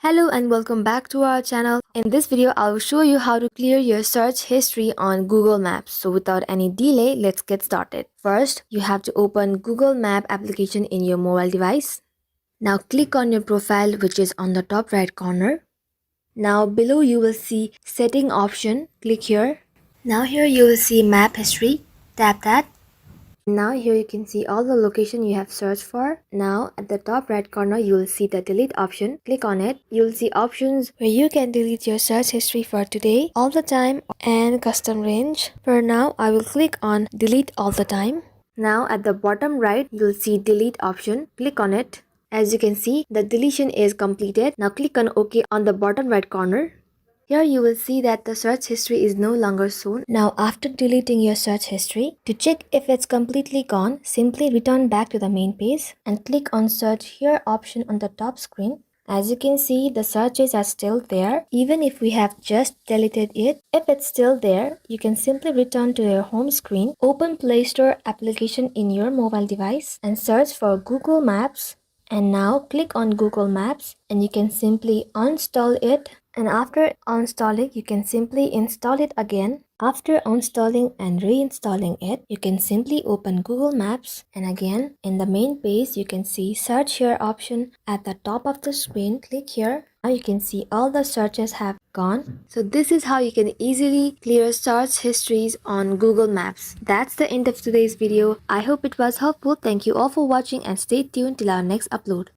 Hello and welcome back to our channel. In this video, I will show you how to clear your search history on Google Maps. So without any delay, let's get started. First, you have to open Google Map application in your mobile device. Now click on your profile, which is on the top right corner. Now below you will see setting option. Click here. Now here you will see map history. Tap that. Now here you can see all the location you have searched for. Now at the top right corner you will see the delete option. Click on it. You will see options where you can delete your search history for today, all the time, and custom range. For now I will click on delete all the time. Now at the bottom right you will see delete option. Click on it. As you can see, the deletion is completed. Now click on OK on the bottom right corner. Here you will see that the search history is no longer shown. Now after deleting your search history, to check if it's completely gone, simply return back to the main page and click on search here option on the top screen. As you can see, the searches are still there even if we have just deleted it. If it's still there, you can simply return to your home screen, open Play Store application in your mobile device and search for Google Maps. And now click on Google Maps and you can simply uninstall it. And after uninstalling, you can simply install it again. After uninstalling and reinstalling it, you can simply open Google Maps, and again in the main page you can see search here option at the top of the screen. Click here. Now you can see all the searches have gone. So this is how you can easily clear search histories on Google Maps. That's the end of today's video. I hope it was helpful. Thank you all for watching and stay tuned till our next upload.